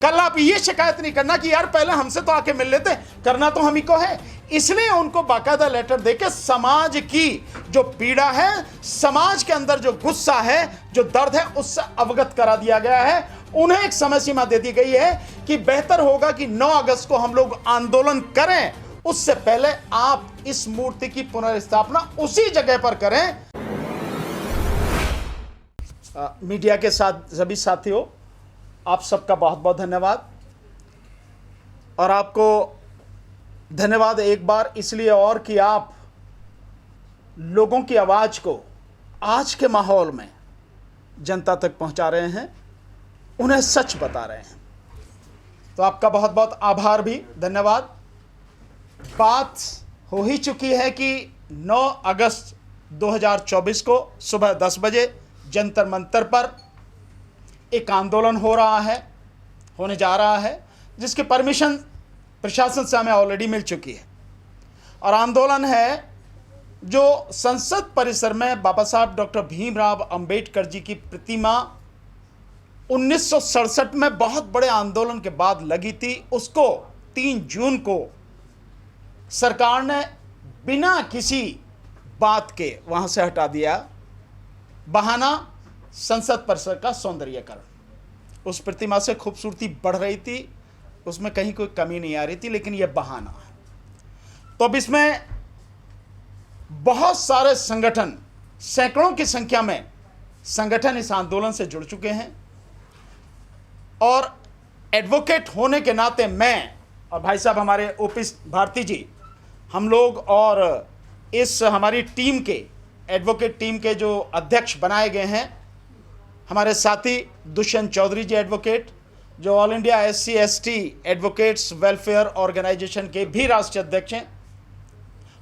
कल आप ये शिकायत नहीं करना कि यार पहले हमसे तो आके मिल लेते, करना तो हम ही को है। इसलिए उनको बाकायदा लेटर देके समाज की जो पीड़ा है, समाज के अंदर जो गुस्सा है, जो दर्द है, उससे अवगत करा दिया गया है। उन्हें एक समय सीमा दे दी गई है कि बेहतर होगा कि 9 अगस्त को हम लोग आंदोलन करें, उससे पहले आप इस मूर्ति की पुनर्स्थापना उसी जगह पर करें। मीडिया के साथ सभी साथियों, आप सबका बहुत बहुत धन्यवाद। और आपको धन्यवाद एक बार इसलिए और कि आप लोगों की आवाज को आज के माहौल में जनता तक पहुंचा रहे हैं, उन्हें सच बता रहे हैं। तो आपका बहुत बहुत आभार भी, धन्यवाद। बात हो ही चुकी है कि 9 अगस्त 2024 को सुबह 10 बजे जंतर मंतर पर एक आंदोलन होने जा रहा है, जिसकी परमिशन प्रशासन से हमें ऑलरेडी मिल चुकी है। और आंदोलन है जो संसद परिसर में बाबा साहब डॉक्टर भीमराव अंबेडकर जी की प्रतिमा 1967 में बहुत बड़े आंदोलन के बाद लगी थी, उसको 3 जून को सरकार ने बिना किसी बात के वहां से हटा दिया। बहाना संसद परिसर का सौंदर्यीकरण। उस प्रतिमा से खूबसूरती बढ़ रही थी, उसमें कहीं कोई कमी नहीं आ रही थी, लेकिन यह बहाना है। तो अब इसमें बहुत सारे संगठन, सैकड़ों की संख्या में संगठन इस आंदोलन से जुड़ चुके हैं। और एडवोकेट होने के नाते मैं और भाई साहब हमारे ओपी भारती जी, हम लोग और इस हमारी टीम के, एडवोकेट टीम के जो अध्यक्ष बनाए गए हैं, हमारे साथी दुष्यंत चौधरी जी एडवोकेट, जो all India SC/ST advocates welfare organisation के भी राष्ट्रीय अध्यक्ष हैं,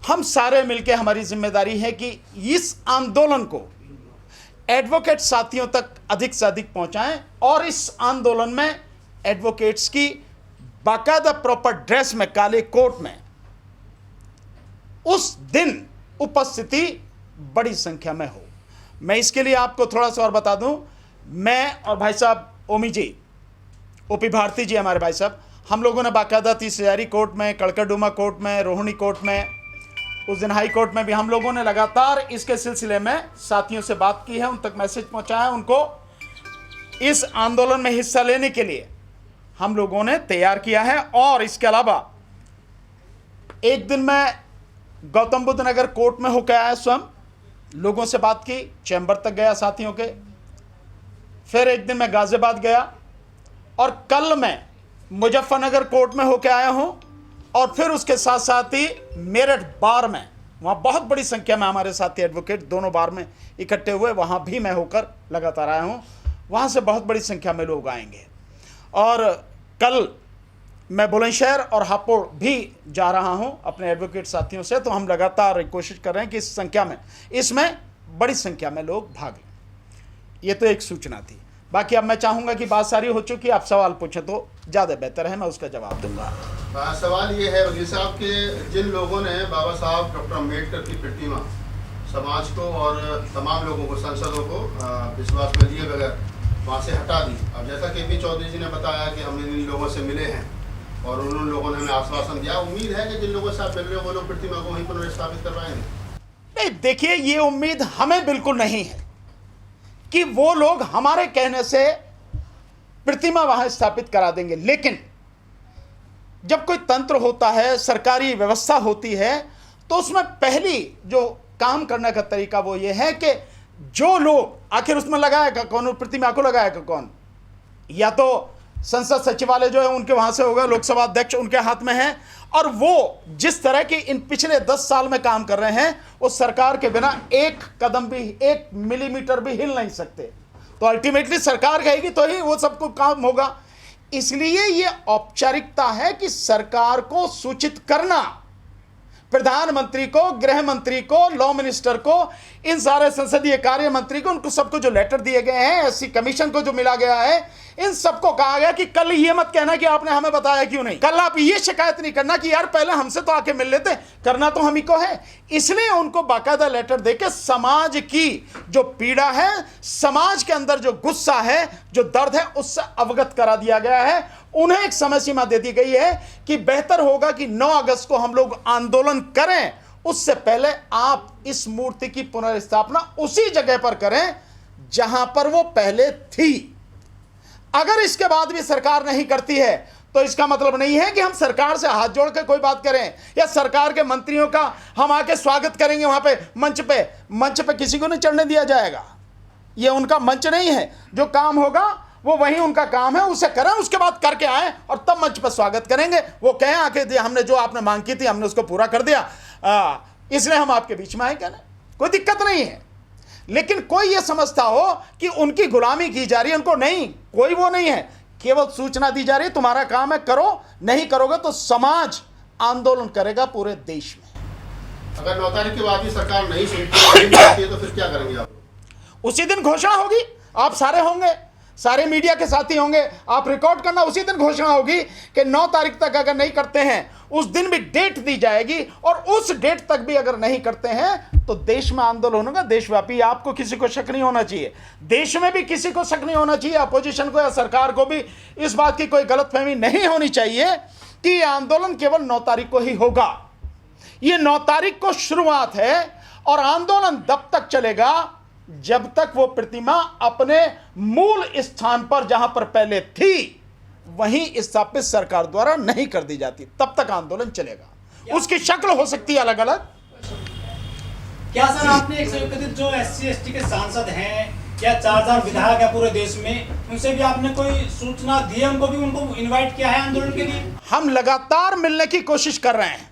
हम सारे मिलकर हमारी जिम्मेदारी है कि इस आंदोलन को एडवोकेट साथियों तक अधिक से अधिक पहुंचाएं। और इस आंदोलन में एडवोकेट्स की बाकायदा प्रॉपर ड्रेस में, काले कोट में उस दिन उपस्थिति बड़ी संख्या में हो। मैं इसके लिए आपको थोड़ा सा और बता दूं, मैं और भाई साहब ओमी जी, ओपी भारती जी हमारे भाई साहब, हम लोगों ने बाकायदा 30 हजारी कोर्ट में, कड़कड़डूमा कोर्ट में, रोहिणी कोर्ट में, उस दिन हाई कोर्ट में भी हम लोगों ने लगातार इसके सिलसिले में साथियों से बात की है, उन तक मैसेज पहुंचाया, उनको इस आंदोलन में हिस्सा लेने के लिए हम लोगों ने तैयार किया है। और इसके अलावा एक दिन मैं गौतम बुद्ध नगर कोर्ट में होकर आया, स्वयं लोगों से बात की, चैम्बर तक गया साथियों के। फिर एक दिन मैं गाजियाबाद गया और कल मैं मुजफ्फरनगर कोर्ट में होकर आया हूं। और फिर उसके साथ साथ ही मेरठ बार में, वहां बहुत बड़ी संख्या में हमारे साथी एडवोकेट दोनों बार में इकट्ठे हुए, वहां भी मैं होकर लगातार आया हूं। वहां से बहुत बड़ी संख्या में लोग आएंगे। और कल मैं बुलंदशहर और हापुड़ भी जा रहा हूं अपने एडवोकेट साथियों से। तो हम लगातार कोशिश कर रहे हैं कि इस संख्या में, इसमें बड़ी संख्या में लोग भाग लें। ये तो एक सूचना थी। बाकी अब मैं चाहूंगा कि बात सारी हो चुकी, आप सवाल पूछें तो ज़्यादा बेहतर है, मैं उसका जवाब दूंगा। सवाल ये है वकील साहब के, जिन लोगों ने बाबा साहब डॉक्टर अम्बेडकर की प्रतिमा समाज को और तमाम लोगों को, सांसदों को विश्वास में लिए बगैर वहाँ से हटा दी। अब जैसा कि पी चौधरी जी ने बताया कि हम इन लोगों से मिले हैं और उन लोगों ने हमें आश्वासन दिया, उम्मीद है कि जिन लोगों से आप मिल रहे हो वो लोग प्रतिमा को वहीं पुनर्स्थापित करवाएंगे। नहीं, देखिए, ये उम्मीद हमें बिल्कुल नहीं है कि वो लोग हमारे कहने से प्रतिमा वहां स्थापित करा देंगे। लेकिन जब कोई तंत्र होता है, सरकारी व्यवस्था होती है, तो उसमें पहली जो काम करने का तरीका वो ये है कि जो लोग, आखिर उसमें लगाएगा कौन, प्रतिमा को लगाएगा कौन? या तो संसद सचिवालय जो है उनके वहां से होगा, लोकसभा अध्यक्ष उनके हाथ में है। और वो जिस तरह की इन पिछले 10 साल में काम कर रहे हैं, उस सरकार के बिना एक कदम भी, 1 मिलीमीटर भी हिल नहीं सकते। तो अल्टीमेटली सरकार कहेगी तो ही वो सबको काम होगा। इसलिए ये औपचारिकता है कि सरकार को सूचित करना, प्रधानमंत्री को, गृह मंत्री को, लॉ मिनिस्टर को, इन सारे संसदीय कार्य मंत्री को, उनको सबको जो लेटर दिए गए हैं, एससी कमीशन को जो मिला गया है, इन सबको कहा गया कि कल ये मत कहना कि आपने हमें बताया क्यों नहीं। कल आप ये शिकायत नहीं करना कि यार पहले हमसे तो आके मिल लेते, करना तो हम ही को है। इसलिए उनको बाकायदा लेटर देके समाज की जो पीड़ा है, समाज के अंदर जो गुस्सा है, जो दर्द है, उससे अवगत करा दिया गया है। उन्हें एक समय सीमा दे दी गई है कि बेहतर होगा कि 9 अगस्त को हम लोग आंदोलन करें, उससे पहले आप इस मूर्ति की पुनर्स्थापना उसी जगह पर करें जहां पर वो पहले थी। अगर इसके बाद भी सरकार नहीं करती है तो इसका मतलब नहीं है कि हम सरकार से हाथ जोड़ के कोई बात करें या सरकार के मंत्रियों का हम आके स्वागत करेंगे वहां पे मंच पे किसी को नहीं चढ़ने दिया जाएगा। ये उनका मंच नहीं है। जो काम होगा वो वही उनका काम है, उसे करें, उसके बाद करके आए और तब मंच पर स्वागत करेंगे। वो कहें आके हमने जो आपने मांग की थी हमने उसको पूरा कर दिया, इसलिए हम आपके बीच में आए, कहना कोई दिक्कत नहीं है। लेकिन कोई ये समझता हो कि उनकी गुलामी की जा रही है, उनको नहीं, कोई वो नहीं है, केवल सूचना दी जा रही है तुम्हारा काम है, करो, नहीं करोगे तो समाज आंदोलन करेगा पूरे देश में। अगर 9 तारीख के बाद भी सरकार नहीं सुनती है तो फिर क्या करेंगे आप? उसी दिन घोषणा होगी, आप सारे होंगे, सारे मीडिया के साथी होंगे, आप रिकॉर्ड करना, उसी दिन घोषणा होगी कि 9 तारीख तक अगर नहीं करते हैं, उस दिन भी डेट दी जाएगी और उस डेट तक भी अगर नहीं करते हैं तो देश में आंदोलन होगा, देशव्यापी। आपको किसी को शक नहीं होना चाहिए, देश में भी किसी को शक नहीं होना चाहिए, अपोजिशन को या सरकार को भी इस बात की कोई गलतफहमी नहीं होनी चाहिए कि यह आंदोलन केवल 9 तारीख को ही होगा। यह 9 तारीख को शुरुआत है और आंदोलन तब तक चलेगा जब तक वो प्रतिमा अपने मूल स्थान पर जहां पर पहले थी वहीं स्थापित सरकार द्वारा नहीं कर दी जाती, तब तक आंदोलन चलेगा। उसकी शक्ल हो सकती है अलग अलग। क्या सर आपने 131 जो SC ST के सांसद हैं या 4000 विधायक है पूरे देश में, उनसे भी आपने कोई सूचना दी है, उनको भी उनको इनवाइट किया है आंदोलन के लिए? हम लगातार मिलने की कोशिश कर रहे हैं,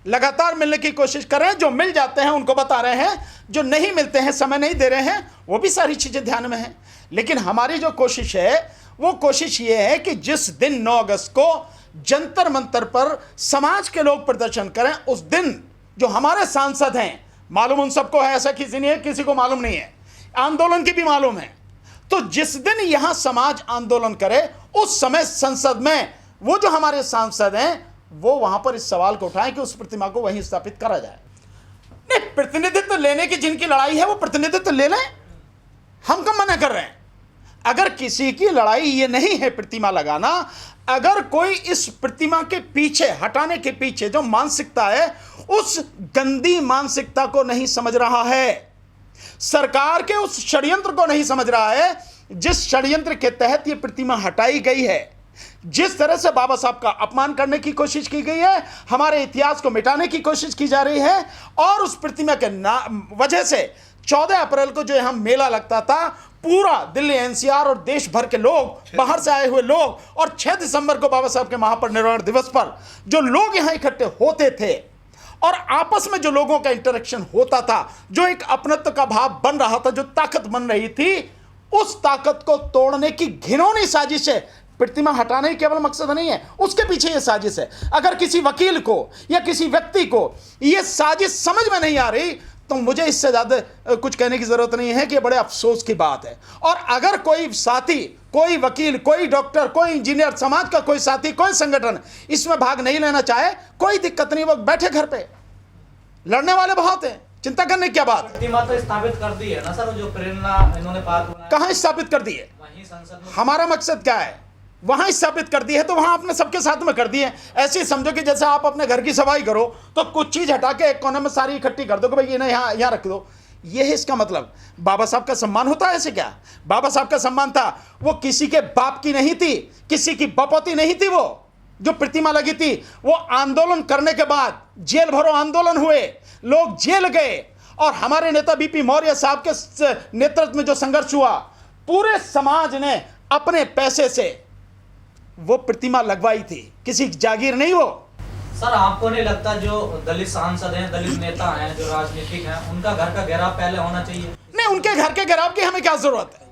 लगातार मिलने की कोशिश कर रहे हैं। जो मिल जाते हैं उनको बता रहे हैं, जो नहीं मिलते हैं, समय नहीं दे रहे हैं, वो भी सारी चीजें ध्यान में हैं। लेकिन हमारी जो कोशिश है वो कोशिश ये है कि जिस दिन 9 अगस्त को जंतर मंतर पर समाज के लोग प्रदर्शन करें, उस दिन जो हमारे सांसद हैं, मालूम उन सबको है, ऐसा किसी नहीं है किसी को मालूम नहीं है, आंदोलन की भी मालूम है, तो जिस दिन यहां समाज आंदोलन करे उस समय संसद में वो जो हमारे सांसद हैं वो वहां पर इस सवाल को उठाएं कि उस प्रतिमा को वहीं स्थापित करा जाए। नहीं, प्रतिनिधित्व लेने की जिनकी लड़ाई है वो प्रतिनिधित्व ले लें, हम कब मना कर रहे हैं। अगर किसी की लड़ाई ये नहीं है प्रतिमा लगाना, अगर कोई इस प्रतिमा के पीछे, हटाने के पीछे जो मानसिकता है, उस गंदी मानसिकता को नहीं समझ रहा है, सरकार के उस षड्यंत्र को नहीं समझ रहा है जिस षड्यंत्र के तहत ये प्रतिमा हटाई गई है, जिस तरह से बाबा साहब का अपमान करने की कोशिश की गई है, हमारे इतिहास को मिटाने की कोशिश की जा रही है, और उस प्रतिमा के वजह से 14 अप्रैल को जो यहाँ मेला लगता था, पूरा दिल्ली NCR और देश भर के लोग, बाहर से आए हुए लोग, और 6 दिसंबर को बाबा साहब के महापरिनिर्वाण दिवस पर जो लोग यहाँ इकट्ठे होते थे और आपस में जो लोगों का इंटरेक्शन होता था, जो एक अपनत्व का भाव बन रहा था, जो ताकत बन रही थी, उस ताकत को तोड़ने की घिनौनी साजिश है। प्रतिमा हटाने ही केवल मकसद नहीं है, उसके पीछे यह साजिश है। अगर किसी वकील को या किसी व्यक्ति को यह साजिश समझ में नहीं आ रही तो मुझे इससे ज़्यादा कुछ कहने की ज़रूरत नहीं है कि यह बड़े अफसोस की बात है। और अगर कोई साथी, कोई वकील, कोई डॉक्टर, कोई इंजीनियर, समाज का कोई साथी, कोई संगठन इसमें भाग नहीं लेना चाहे, कोई दिक्कत नहीं, वो बैठे घर पे, लड़ने वाले बहुत हैं, चिंता करने की क्या बात है। प्रतिमा तो स्थापित कर दी है ना सर, जो प्रेरणा इन्होंने पार्क बनाया, कहाँ स्थापित कर दी है? वहीं संसद में। हमारा मकसद क्या है? वहां स्थापित कर दी है तो वहां अपने सबके साथ में कर दी है। ऐसे ही समझो कि जैसे आप अपने घर की सफाई करो तो कुछ चीज हटा के एक कोने में सारी इकट्ठी कर दो कि भाई इन्हें यहाँ रख दो, ये है इसका मतलब। बाबा साहब का सम्मान होता है ऐसे क्या? बाबा साहब का सम्मान था, वो किसी के बाप की नहीं थी, किसी की बपौती नहीं थी। वो जो प्रतिमा लगी थी वो आंदोलन करने के बाद जेल भरो आंदोलन हुए, लोग जेल गए, और हमारे नेता BP मौर्य साहब के नेतृत्व में जो संघर्ष हुआ, पूरे समाज ने अपने पैसे से वो प्रतिमा लगवाई थी, किसी जागीर नहीं। वो सर आपको नहीं लगता जो दलित सांसद हैं, दलित नेता हैं, जो राजनीतिक हैं, उनका घर का घेराव पहले होना चाहिए? नहीं, उनके घर के घेराव की हमें क्या जरूरत है?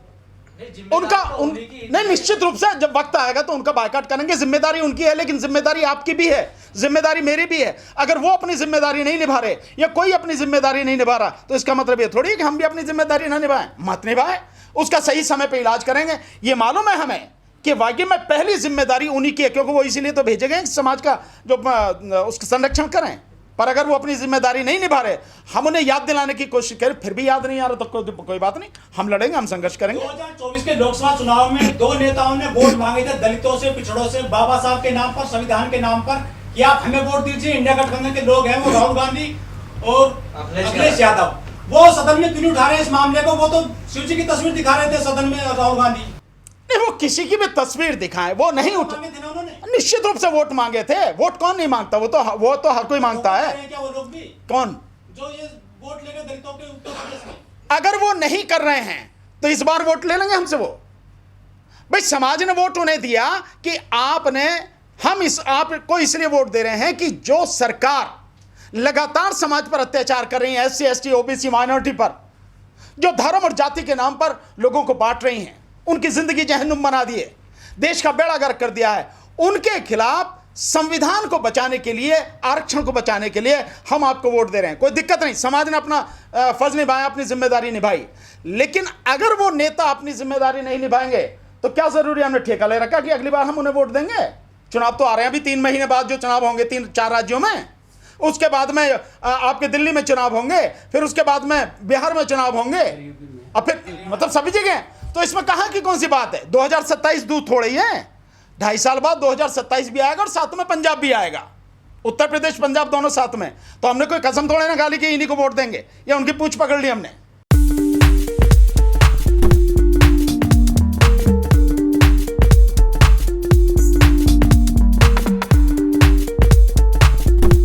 उनका नहीं, निश्चित रूप से जब वक्त आएगा तो उनका बायकॉट करेंगे। जिम्मेदारी उनकी है, लेकिन जिम्मेदारी आपकी भी है, जिम्मेदारी मेरी भी है। अगर वो अपनी जिम्मेदारी नहीं निभा रहे या कोई अपनी जिम्मेदारी नहीं निभा रहा तो इसका मतलब ये थोड़ी है कि हम भी अपनी जिम्मेदारी ना निभाएं। मत निभाएं, उसका सही समय पे इलाज करेंगे। ये मालूम है हमें कि वाकई में पहली जिम्मेदारी उन्हीं की है, क्योंकि वो इसीलिए तो भेजे गए समाज का जो उसका संरक्षण करें। पर अगर वो अपनी जिम्मेदारी नहीं निभा रहे, हम उन्हें याद दिलाने की कोशिश करें, फिर भी याद नहीं आ रहा तो कोई बात नहीं, हम लड़ेंगे, हम संघर्ष करेंगे। 2024 के लोकसभा चुनाव में 2 नेताओं ने वोट मांगे थे दलितों से, पिछड़ों से, बाबा साहब के नाम पर, संविधान के नाम पर, कि आप हमें वोट दीजिए। इंडिया गठबंधन के लोग हैं, वो राहुल गांधी और अखिलेश यादव, वो सदन में क्यों उठा रहे हैं इस मामले को? वो तो शिव जी की तस्वीर दिखा रहे थे सदन में राहुल गांधी। नहीं, वो किसी की भी तस्वीर दिखाएं, वो नहीं उठ, निश्चित रूप से वोट मांगे थे। वोट कौन नहीं मांगता? वो तो हर कोई मांगता है। क्या वो लोग भी? कौन जो ये वोट लेकर दलितों के उत्तर प्रदेश में? अगर वो नहीं कर रहे हैं तो इस बार वोट ले लेंगे हमसे। वो भाई समाज ने वोट उन्हें दिया कि आपको इसलिए वोट दे रहे हैं कि जो सरकार लगातार समाज पर अत्याचार कर रही है, SC ST OBC माइनॉरिटी पर, जो धर्म और जाति के नाम पर लोगों को बांट रही हैं, उनकी जिंदगी जहन्नुम बना दिए, देश का बेड़ा गर्क कर दिया है, उनके खिलाफ संविधान को बचाने के लिए, आरक्षण को बचाने के लिए हम आपको वोट दे रहे हैं। कोई दिक्कत नहीं, समाज ने अपना फर्ज निभाया, अपनी जिम्मेदारी निभाई। लेकिन अगर वो नेता अपनी जिम्मेदारी नहीं निभाएंगे तो क्या जरूरी हमने ठेका ले रखा कि अगली बार हम उन्हें वोट देंगे? चुनाव तो आ रहे हैं अभी 3 महीने बाद जो चुनाव होंगे 3-4 राज्यों में, उसके बाद में आपके दिल्ली में चुनाव होंगे, फिर उसके बाद में बिहार में चुनाव होंगे, और फिर मतलब सभी जगह। तो इसमें कहाँ की कौन सी बात है? 2027 दूर थोड़ी है, 2.5 साल बाद 2027 भी आएगा और साथ में पंजाब भी आएगा, उत्तर प्रदेश पंजाब दोनों साथ में। तो हमने कोई कसम थोड़े ना गाली कि इन्हीं को वोट देंगे या उनकी पूंछ पकड़ ली हमने।